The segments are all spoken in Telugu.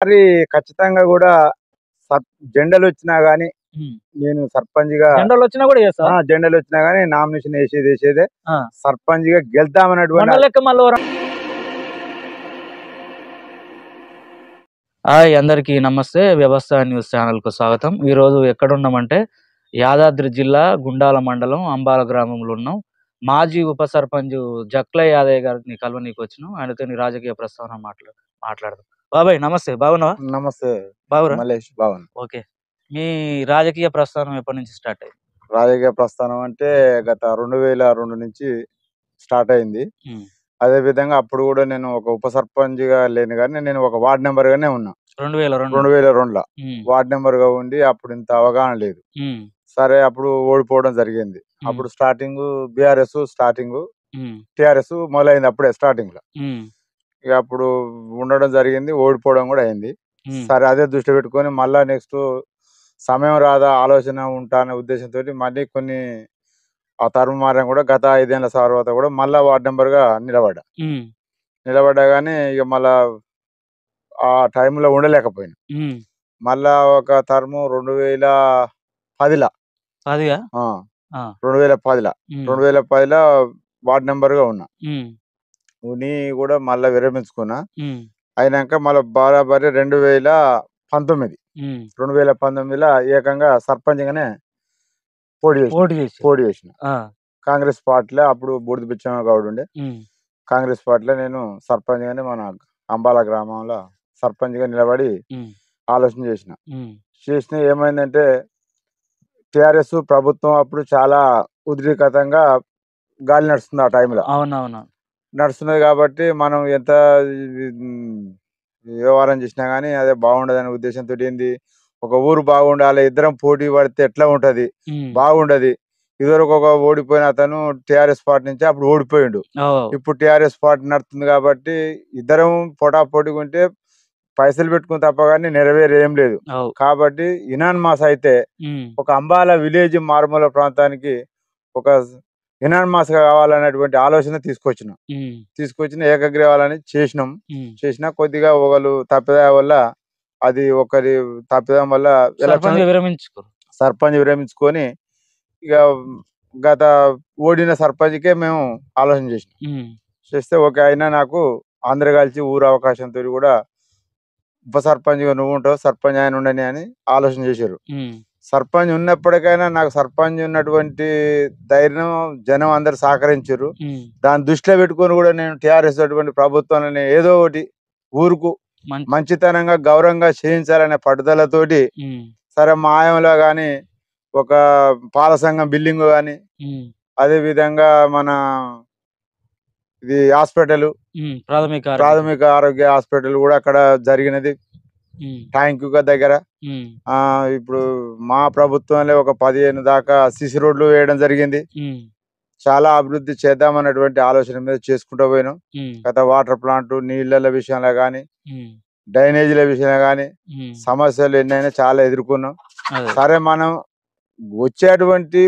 మరి ఖచ్చితంగా కూడా జెండలు వచ్చినా గానీ హ్మ్. నేను సర్పంచ్‌గా జెండాలొచ్చినా గూడా చేస్తావా? జెండలు వచ్చినా గానీ నామినేషన్ ఏసేదే ఆ! సర్పంచ్‌గా గెలుద్దామన్నటువంటి మొన్న లెక్క మళ్ళీ హాయ్ అందరికీ నమస్తే. వ్యవస్థ న్యూస్ ఛానల్‌కు స్వాగతం. ఈరోజు ఎక్కడున్నామంటే యాదాద్రి జిల్లా గుండాల మండలం అంబాల గ్రామంలో ఉన్నాం. మాజీ ఉప సర్పంచ్ జక్లయ్య యాదయ్య గారిని కలవనీకి వచ్చినాం. ఆయనతోని రాజకీయ ప్రస్తావన మాట్లాడదాం. బాబాయ్ నమస్తే. బాగున్నావా? నమస్తే బాగురా? మల్లేష్. బాగున్నా. ఓకే. మీ రాజకీయ ప్రస్థానం ఎప్పటి నుంచి స్టార్ట్ అయింది? రాజకీయ ప్రస్థానం అంటే గత 2002 నుంచి స్టార్ట్ అయింది. హ్మ్. అదే విధంగా అప్పుడు కూడా నేను ఒక ఉప సర్పంచ్‌గా లేను గానీ నేను ఒక వార్డ్ మెంబర్‌గానే ఉన్నా. 2002 2002లో హ్మ్. వార్డ్ మెంబర్‌గా ఉండి అప్పుడు ఇంత అవగాహన లేదు. హ్మ్. సరే అప్పుడు ఓడిపోవడం జరిగింది. హ్మ్. అప్పుడు స్టార్టింగు బీఆర్ఎస్ స్టార్టింగు, హ్మ్. టీఆర్ఎస్ మొదలైంది అప్పుడే స్టార్టింగ్‌లో. హ్మ్. ఇక అప్పుడు ఉండడం జరిగింది. ఓడిపోవడం కూడా అయింది. హ్మ్. సరే అదే దృష్టిలో పెట్టుకొని మళ్ళా నెక్స్ట్ సమయం రాదా ఆలోచన ఉంటా అనే ఉద్దేశంతోటి మళ్ళీ కొన్ని ఆ టర్మ్ మారాం కూడా గత 5 ఏళ్ల తర్వాత కూడా మళ్ళా వార్డ్ మెంబర్‌గా నిలబడ్డా. హ్మ్. నిలబడ్డా గానీ ఇక మళ్ళా ఆ టైంలో ఉండలేకపోయినా. హ్మ్. మళ్ళా ఒక టర్మ్ 2010ల 10 ఆ! ఆ! 2010ల హ్మ్. 2010ల వార్డ్ మెంబర్‌గా ఉన్నా. హ్మ్. ఉని కూడా మళ్ళా విరమించుకున్నా. హ్మ్. అయినాక మళ్ళా బరాబరి 2019 హ్మ్. 2019ల ఏకంగా సర్పంచ్‌గానే పోటీ చేసిన. ఓటు చేసారు. పోటీ చేసిన. ఆ! కాంగ్రెస్ పార్టీలో అప్పుడు బూడిద పిచ్చయ్య గౌడ్ ఉండే. హ్మ్. కాంగ్రెస్ పార్టీలో నేను సర్పంచ్‌గానే మన అంబాల గ్రామంలో సర్పంచ్‌గా నిలబడి హ్మ్. ఆలోచన చేసిన. హ్మ్. చేసిన ఏమైందంటే టీఆర్ఎస్ ప్రభుత్వం అప్పుడు చాలా ఉద్రిక్తతంగా గాలి నడుస్తుంది ఆ టైంలో. అవునవును. నడుస్తున్నది కాబట్టి మనం ఎంత హ్మ్, వ్యవహారం చేసినా గానీ అదే బాగుండదనే ఉద్దేశంతోటి ఏంది, ఒక ఊరు బాగుండాలి, ఇద్దరం పోటీ పడితే ఎట్లా ఉంటది? హ్మ్. బాగుండది. ఇదివరకు ఒక ఓడిపోయిన అతను టీఆర్ఎస్ పార్టీ నుంచి అప్పుడు ఓడిపోయిండు. ఓహ్! ఇప్పుడు టీఆర్ఎస్ పార్టీ నడుస్తుంది కాబట్టి ఇద్దరం పోటాపోటీగా ఉంటే పైసలు పెట్టుకుని తప్ప గానీ నెరవేరేం లేదు. అవు. కాబట్టి యునానిమస్ అయితే హ్మ్. ఒక అంబాల విలేజ్ మారుమూల ప్రాంతానికి ఒక యునానిమస్‌గా కావాలనేటువంటి ఆలోచన తీసుకొచ్చినాం. హ్మ్. తీసుకొచ్చిన ఏకగ్రీవాలని చేసినాం. హ్మ్. చేసినా కొద్దిగా ఒకళ్ళు తప్పిదం వల్ల అది ఒకరి తప్పిదం వల్ల ఎలక్షన్ సర్పంచ్‌గా విరమించుకోరు. సర్పంచ్ విరమించుకొని ఇక గత ఓడిన సర్పంచ్‌కే మేము ఆలోచన చేసినాం. హ్మ్. చేస్తే ఓకే. అయినా నాకు అందరు కలిసి ఊరు అవకాశంతోటి కూడా ఉప సర్పంచ్‌గా నువ్వుంటావు. సర్పంచ్ ఆయన ఉండని అని ఆలోచన చేసిర్రు. హ్మ్. సర్పంచ్ ఉన్నప్పటికైనా నాకు సర్పంచ్ ఉన్నటువంటి ధైర్యం జనం అందరూ సహకరించిర్రు. హ్మ్. దాన్ని దృష్టిలో పెట్టుకొని కూడా నేను టీఆర్ఎస్ అటువంటి ప్రభుత్వాన్ని ఏదో ఒకటి ఊరుకు మంచి మంచితనంగా, గౌరవంగా చేయించాలనే పట్టుదలతోటి హ్మ్. సరే మా హయాంలో గాని ఒక పాల సంఘం బిల్డింగు గాని, హ్మ్. అదే విధంగా మన ఇది హాస్పిటలు, హ్మ్. ప్రాథమిక ఆరోగ్య కేంద్రం. ప్రాథమిక ఆరోగ్య హాస్పిటల్ కూడా అక్కడ జరిగినది. హ్మ్. ట్యాంకుగా దగ్గర. హ్మ్. ఇప్పుడు మా ప్రభుత్వంలో ఒక 15 దాకా సీసీ రోడ్లు వేయడం జరిగింది. హ్మ్. చాలా అభివృద్ధి చేద్దామన్నటువంటి ఆలోచన మీద చేసుకుంటూ పోయినాం. హ్మ్. గత వాటర్ ప్లాంట్, నీళ్ళల విషయంలో గాని, హ్మ్. డ్రైనేజీల విషయంలో గాని హ్మ్. సమస్యలు ఎన్నైనా చాలా ఎదుర్కొన్నాం. అదే. సరే మనం వచ్చేటువంటి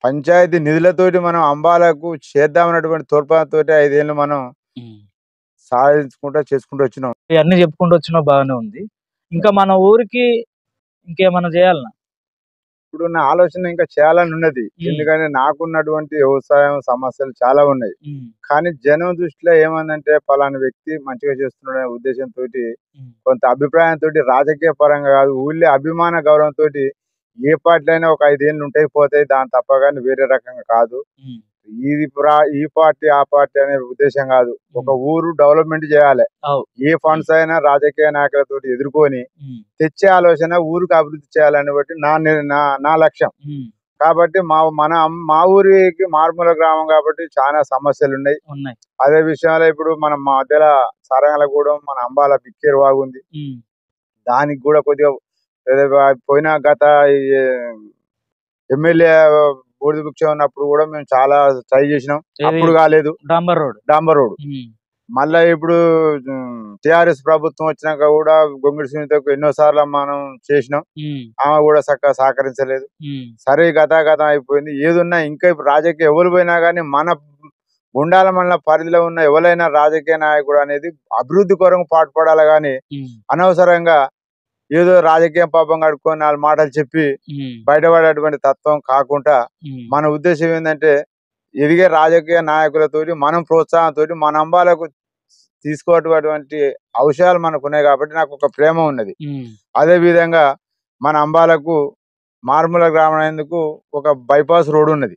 పంచాయతీ నిధులతోటి మనం అంబాలకు చేద్దామన్నటువంటి తోడ్పాటుతోటి 5 ఏళ్ళు మనం హ్మ్. సాధించుకుంటూ చేసుకుంటూ వచ్చినాం. ఇయన్నీ చెప్పుకుంటూ వచ్చినావు బాగానే ఉంది. ఇంకా మన ఊరికి ఇంకేమన్నా చేయాలనా? ఇప్పుడు నా ఆలోచన ఇంకా చేయాలని ఉన్నది. హ్మ్. ఎందుకంటే నాకున్నటువంటి వ్యవసాయం సమస్యలు చాలా ఉన్నాయి. హ్మ్. కానీ జనం దృష్టిలో ఏమందంటే పలానా వ్యక్తి మంచిగా చేస్తున్నాడనే ఉద్దేశంతోటి హ్మ్. కొంత అభిప్రాయంతోటి రాజకీయ పరంగా కాదు ఊళ్ళో అభిమాన గౌరవంతోటి ఏ పార్టీలో అయినా ఒక 5 ఏళ్ళు ఉంటాయి పోతాయి. దాని తప్ప గాని వేరే రకంగా కాదు. హ్మ్. ఈ పార్టీ, ఆ పార్టీ అనే ఉద్దేశం కాదు. ఒక హ్మ్. ఊరు డెవలప్‌మెంట్ చేయాలె. అవు. ఏ ఫండ్స్ అయినా రాజకీయ నాయకులతోటి ఎదుర్కొని హ్మ్. తెచ్చే ఆలోచన ఊరికి అభివృద్ధి చేయాలని బట్టి నా లక్ష్యం. హ్మ్. కాబట్టి మా ఊరికి మారుమూల గ్రామం కాబట్టి చాలా సమస్యలున్నాయి. ఉన్నాయి. అదే విషయంలో ఇప్పుడు మన మధ్యల సారంగలగూడెం, మన అంబాల పిక్కేరు వాగుంది. హ్మ్. దానికి గూడా కొద్దిగా ఏదో పోయిన గత ఈ ఎమ్మెల్యే బూడిద భిక్ష ఉన్నప్పుడు గూడా మేము చాలా ట్రై చేసినాం. ఏది అప్పుడు కాలేదు. డాంబర్ రోడ్. డాంబర్ రోడ్. హ్మ్. మళ్ళా ఇప్పుడు టీఆర్ఎస్ ప్రభుత్వం వచ్చినాక గూడా గొంగిడి సునీతకు ఎన్నో సార్లు మనం చేసినాం. హ్మ్. ఆమె గూడా చక్కగా సహకరించలేదు. హ్మ్. సరే గతం అయిపోయింది. ఏదున్నా ఇంకా ఇప్పుడు రాజకీయ ఎవరు పోయినా గానీ గుండాల మండల పరిధిలో ఉన్న ఎవరైనా రాజకీయ నాయకుడు అనేది అభివృద్ధి కొరకు పాటుపడాలి కానీ అనవసరంగా ఏదో రాజకీయ పాపం కడుక్కొని 4 మాటలు చెప్పి బయటపడేటువంటి తత్వం కాకుండా మన ఉద్దేశం ఏంటంటే ఎదిగే రాజకీయ నాయకులతోటి మనం ప్రోత్సాహంతో మన అంబాలకు తీసుకోవటువంటి అవసరాలు మనకు ఉన్నాయి కాబట్టి నాకు ఒక ప్రేమ ఉన్నది. అదే విధంగా మన అంబాలకు మారుమూల గ్రామానికి ఒక బైపాస్ రోడ్ ఉన్నది.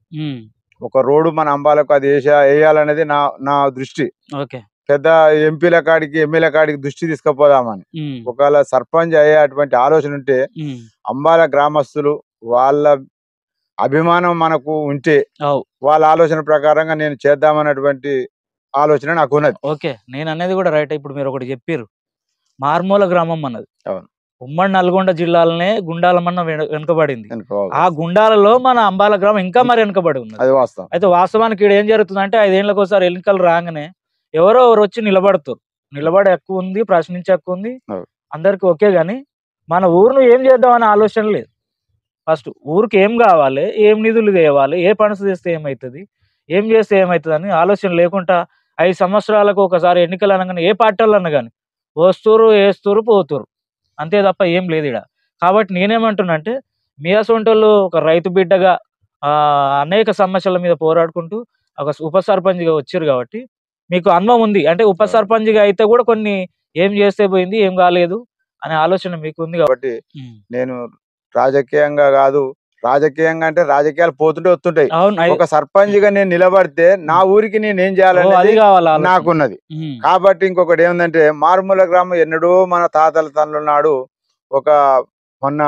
ఒక రోడ్డు మన అంబాలకు అది వేయాలనేది నా దృష్టి. పెద్ద ఎంపీల కాడికి ఎమ్మెల్యే కాడికి దృష్టి తీసుకుపోదామని ఒకవేళ సర్పంచ్ అయ్యేటువంటి ఆలోచన ఉంటే అంబాల గ్రామస్తులు వాళ్ళ అభిమానం మనకు ఉంటే వాళ్ళ ఆలోచన ప్రకారంగా నేను చేద్దామన్నటువంటి ఆలోచన నాకు ఉన్నది. ఓకే, నేను అనేది కూడా రైట్. ఇప్పుడు మీరు ఒకటి చెప్పారు, మారుమూల గ్రామం అన్నది. అవును, ఉమ్మడి నల్గొండ జిల్లాలనే గుండాలమన్న వెనుకబడింది. ఆ గుండాలలో మన అంబాల గ్రామం ఇంకా మరి వెనుకబడి ఉంది. అది వాస్తవం. అయితే వాస్తవానికి ఇక్కడ ఏం జరుగుతుందంటే 5 ఏళ్ళకి ఒకసారి ఎన్నికలు రాగానే ఎవరో వచ్చి నిలబడుతారు. నిలబడే హక్కు ఉంది, ప్రశ్నించే హక్కు ఉంది, అందరికి ఓకే. గాని మన ఊరును ఏం చేద్దాం అనే ఆలోచన లేదు. ఫస్ట్ ఊరికి ఏం కావాలి, ఏం నిధులు తేవాలి, ఏ పనులు చేస్తే ఏమవుతుంది, ఏం చేస్తే ఏమవుతుంది అని ఆలోచన లేకుండా 5 సంవత్సరాలకు ఒకసారి ఎన్నికలు అనగానే ఏ పార్టీలు అన్నా కానీ వస్తురు, వేస్తురు, పోతురు, అంతే తప్ప ఏం లేదు ఇక్కడ. కాబట్టి నేనేమంటున్నా అంటే మీ అసొంటోళ్ళు ఒక రైతు బిడ్డగా అనేక సమస్యల మీద పోరాడుకుంటూ ఒక ఉప సర్పంచ్గా వచ్చారు కాబట్టి మీకు అనుభవం ఉంది. అంటే ఉప సర్పంచ్గా అయితే కూడా కొన్ని ఏం చేస్తే పోయింది, ఏం కాలేదు అనే ఆలోచన మీకు ఉంది కాబట్టి నేను రాజకీయంగా కాదు, రాజకీయంగా అంటే రాజకీయాలు పోతుంటే వస్తుంటాయి. ఒక సర్పంచ్ గా నేను నిలబడితే నా ఊరికి నేను ఏం చేయాలని నాకున్నది. కాబట్టి ఇంకొకటి ఏముందంటే మారుమూల గ్రామం ఎన్నడూ మన తాతల తనలు నాడు ఒక మొన్న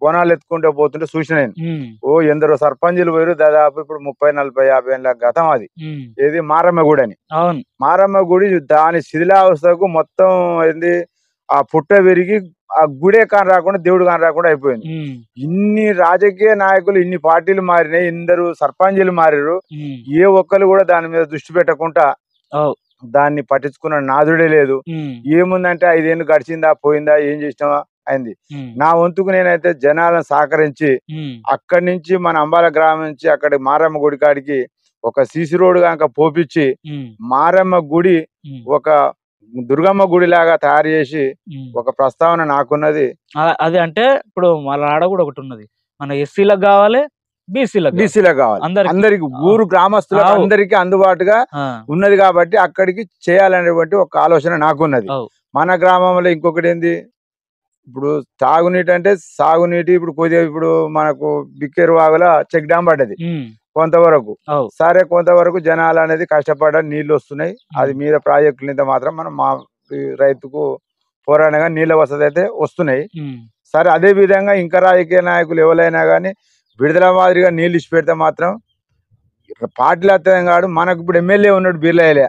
బోనాలు ఎత్తుకుంటే పోతుంటే చూసిన నేను. ఎందరో సర్పంచులు పోయారు. దాదాపు ఇప్పుడు 30, 40, 50 ఏళ్ళ గతం అది. ఏది మారమ్మ గుడి అని. మారమ్మ గుడి దాని శిథిలావస్థకు మొత్తం ఏంది ఆ పుట్ట విరిగి ఆ గుడే కాని రాకుండా దేవుడు కాని రాకుండా అయిపోయింది. ఇన్ని రాజకీయ నాయకులు, ఇన్ని పార్టీలు మారినాయి, ఇందరు సర్పంచులు మారారు. ఏ ఒక్కరు కూడా దాని మీద దృష్టి పెట్టకుండా దాన్ని పట్టించుకున్న నాదుడే లేదు. ఏముందంటే 5 ఏళ్ళు గడిచిందా, పోయిందా, ఏం చేసినావా అయింది. నా వంతుకు నేనైతే జనాలను సహకరించి అక్కడి నుంచి మన అంబాల గ్రామం నుంచి అక్కడి మారమ్మ గుడి కాడికి ఒక సీసీ రోడ్ కనుక పోపించి మారమ్మ గుడి ఒక దుర్గమ్మ గుడి లాగా తయారు చేసి ఒక ప్రస్తావన నాకున్నది. అది అంటే ఇప్పుడు మన ఆడ కూడా ఒకటి ఉన్నది, మన ఎస్సీలకు కావాలి, బీసీలకు కావాలి, అందరికి ఊరు గ్రామస్తులకు అందరికి అందుబాటుగా ఉన్నది. కాబట్టి అక్కడికి చేయాలనేటువంటి ఒక ఆలోచన నాకున్నది. మన గ్రామంలో ఇంకొకటి ఏంది, ఇప్పుడు తాగునీటి అంటే సాగునీటి ఇప్పుడు కొద్దిగా ఇప్పుడు మనకు బిక్కేరు వాగుల చెక్ డ్యామ్ పడ్డది కొంతవరకు. సరే, కొంతవరకు జనాలు అనేది కష్టపడ నీళ్లు వస్తున్నాయి. అది మీద ప్రాజెక్టులు ఇంత మాత్రం మనం మా రైతుకు పోరాడగా నీళ్ళ వసతి అయితే వస్తున్నాయి. సరే, అదే విధంగా ఇంకా రాజకీయ నాయకులు ఎవరైనా కానీ విడుదల మాదిరిగా నీళ్లు ఇచ్చి పెడితే మాత్రం పార్టీలు అర్థం కాదు. మనకు ఇప్పుడు ఎమ్మెల్యే ఉన్నాడు బిర్లాయలే,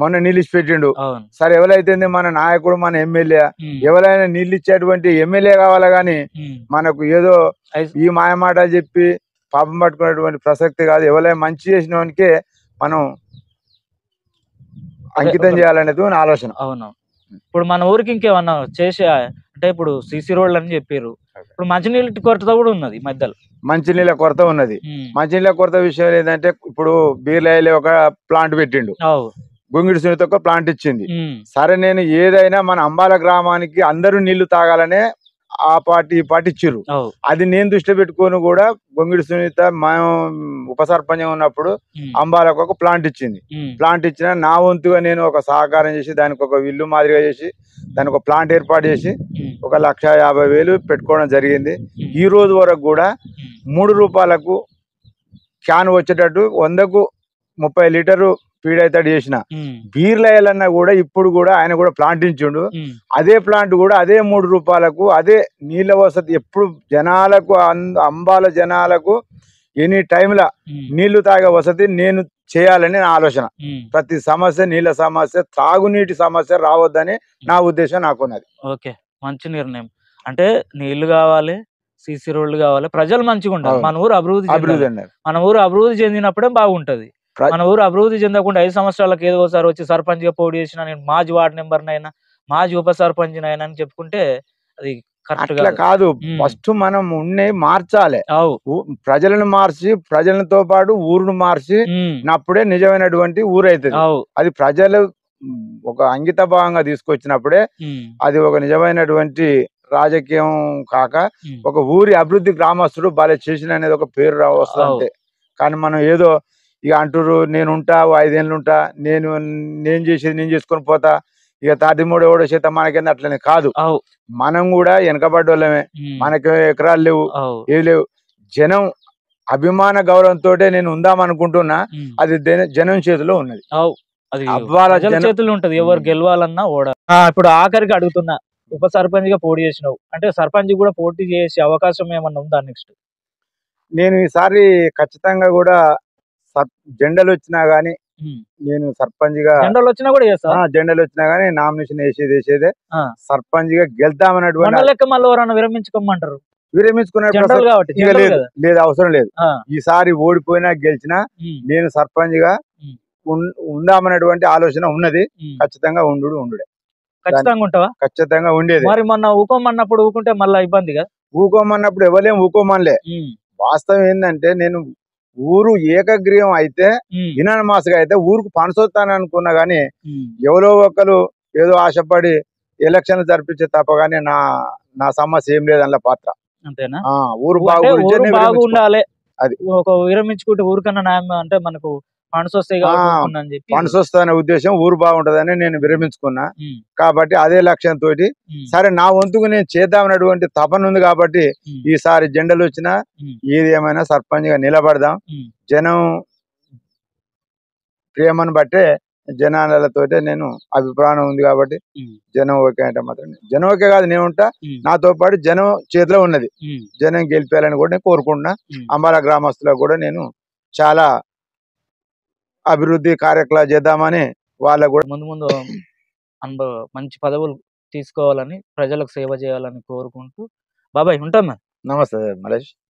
మొన్న నీళ్ళు ఇచ్చి పెట్టిండు. సరే, ఎవరైతే మన నాయకుడు మన ఎమ్మెల్యే ఎవరైనా నీళ్ళు ఇచ్చేటువంటి ఎమ్మెల్యే కావాలా గాని మనకు ఏదో ఈ మాయమాటలు చెప్పి పాపం పట్టుకునేటువంటి ప్రసక్తి కాదు. ఎవరైనా మంచి చేసిన వానికే మనం అంకితం చేయాలనేది నా ఆలోచన. అవును, ఇప్పుడు మన ఊరికి ఇంకేమన్నా చేసే అంటే ఇప్పుడు సీసీ రోడ్లు అని చెప్పారు. ఇప్పుడు మంచినీళ్ళ కొరత కూడా ఉన్నది, మధ్యలో మంచినీళ్ళ కొరత ఉన్నది. మంచినీళ్ళ కొరత విషయం ఏంటంటే ఇప్పుడు బీర్లాయిలో ఒక ప్లాంట్ పెట్టిండు, గొంగిడి సునీత ఒక ప్లాంట్ ఇచ్చింది. సరే, నేను ఏదైనా మన అంబాల గ్రామానికి అందరూ నీళ్లు తాగాలనే ఆ పార్టీ ఈ పార్టీ ఇచ్చిర్రు. అది నేను దృష్టి పెట్టుకొని కూడా గొంగిడి సునీత మేము ఉప సర్పంచ్ ఉన్నప్పుడు అంబాలకు ఒక ప్లాంట్ ఇచ్చింది. ప్లాంట్ ఇచ్చిన నా వంతుగా నేను ఒక సహకారం చేసి దానికి ఒక ఇల్లు మాదిరిగా చేసి దానికి ఒక ప్లాంట్ ఏర్పాటు చేసి 1,50,000 పెట్టుకోవడం జరిగింది. ఈ రోజు వరకు కూడా 3 రూపాయలకు క్యాన్ వచ్చేటట్టు 100కు 30 లీటర్లు పీడైతాడు చేసిన బీర్లయ్యాలన్నా కూడా ఇప్పుడు కూడా ఆయన కూడా ప్లాంట్ ఇచ్చిండు. అదే ప్లాంట్ కూడా అదే 3 రూపాయలకు అదే నీళ్ళ వసతి ఎప్పుడు జనాలకు అంబాల జనాలకు ఎనీ టైంలో నీళ్లు తాగే వసతి నేను చేయాలని నా ఆలోచన. ప్రతి సమస్య, నీళ్ళ సమస్య, తాగునీటి సమస్య రావద్దని నా ఉద్దేశం నాకున్నది. ఓకే, మంచి నిర్ణయం. అంటే నీళ్లు కావాలి, సీసీ రోడ్లు కావాలి, ప్రజలు మంచిగా ఉండాలి, మన ఊరు మన ఊరు అభివృద్ధి చెందినప్పుడే బాగుంటది. మన ఊరు అభివృద్ధి చెందకుండా 5 సంవత్సరాలకు ఏదో ఒకసారి వచ్చి సర్పంచ్ గా పోటీ చేసిన, నేను మాజీ వార్డు మెంబర్ నైనా మాజీ ఉప సర్పంచ్ అయినా అని చెప్పుకుంటే అది అట్లా కాదు, ఫస్ట్ మనం మార్చాలి, ప్రజలను మార్చి ప్రజలతో పాటు ఊరును మార్చి నప్పుడే నిజమైనటువంటి ఊరు అవుతుంది. అది ప్రజలు ఒక అంకిత భావంగా తీసుకొచ్చినప్పుడే అది ఒక నిజమైనటువంటి రాజకీయం కాక ఒక ఊరి అభివృద్ధి గ్రామస్తుడు బాగా చేసిన అనేది ఒక పేరు వస్తుంది అంతే. కానీ మనం ఏదో ఇక అంటారు నేను ఉంటా 5 ఏళ్ళు ఉంటా, నేను చేసేది నేను చేసుకొని పోతా, ఇక 33 ఎవడో శాతం మనకేంది అట్లనే కాదు. మనం కూడా వెనకబడ్డోళ్ళమే, మనకి ఎకరాలు లేవు, ఏవి లేవు. జనం అభిమాన గౌరవంతో నేను ఉందామనుకుంటున్నా, అది జనం చేతిలో ఉన్నది, చేతుల్లో ఉంటది. ఎవరు గెలవాలన్నా ఓడా. ఇప్పుడు ఆఖరికి అడుగుతున్నా, ఉప సర్పంచ్ గా పోటీ చేసినావు అంటే సర్పంచ్ కూడా పోటీ చేసే అవకాశం ఏమన్నా ఉందా నెక్స్ట్? నేను ఈసారి ఖచ్చితంగా కూడా జెండలు వచ్చినా గానీ నేను సర్పంచ్ గా, జెండాలు వచ్చినా కూడా చేస్తా, జెండలు వచ్చినా గానీ నామినేషన్ వేసేదే సర్పంచ్ గా గెలుద్దామన్నటువంటి. మళ్ళీ ఎవరన్నా విరమించుకోమంటారు, విరమించుకునే లేదు, అవసరం లేదు. ఈసారి ఓడిపోయినా గెలిచినా నేను సర్పంచ్ గా ఉందామన్నటువంటి ఆలోచన ఉన్నది. ఖచ్చితంగా ఉండుడే. ఖచ్చితంగా ఉంటావా? ఖచ్చితంగా ఉండేది. మరి మొన్న ఊకోమన్నప్పుడు ఊకుంటే మళ్ళీ ఇబ్బందిగా? ఊకోమన్నప్పుడు ఎవరేం ఊకోమనలే. వాస్తవం ఏంటంటే నేను ఊరు ఏకగ్రీవం అయితే యునానిమస్గా అయితే ఊరుకు పనిసొస్తాను అనుకున్నా గానీ ఎవరో ఒకరు ఏదో ఆశపడి ఎలక్షన్లు జరిపించే తప్ప గానీ నా సమస్య ఏం లేదు అందులో పాత్ర. అంతేనా? ఊరు బాగుండాలి, అది ఒక విరమించుకుంటే ఊరికన్నా న్యాయం అంటే మనకు ఫండ్స్ వస్తాయి అని చెప్పి, ఫండ్స్ వస్తాయనే ఉద్దేశం, ఊరు బాగుంటదని నేను విరమించుకున్నా. కాబట్టి అదే లక్ష్యంతో సరే నా వంతుకు నేను చేద్దామన్నటువంటి తపన ఉంది. కాబట్టి ఈసారి జెండలు వచ్చినా ఏది ఏమైనా సర్పంచ్ గా నిలబడదాం. జనం ప్రేమను బట్టే జనాలతోటే నేను అభిప్రాయం ఉంది కాబట్టి జనం ఓకే అంటే మాత్రం జనం ఓకే కాదు, నేను ఉంటా. నాతో పాటు జనం చేతిలో ఉన్నది, జనం గెలిపేయాలని కూడా నేను కోరుకుంటున్నా. అంబాల గ్రామస్తులకు కూడా నేను చాలా అభివృద్ధి కార్యక్రమాలు చేద్దామని వాళ్ళకు కూడా ముందు మంచి పదవులు తీసుకోవాలని, ప్రజలకు సేవ చేయాలని కోరుకుంటూ బాబాయ్ ఉంటాం. నమస్తే మలేష్.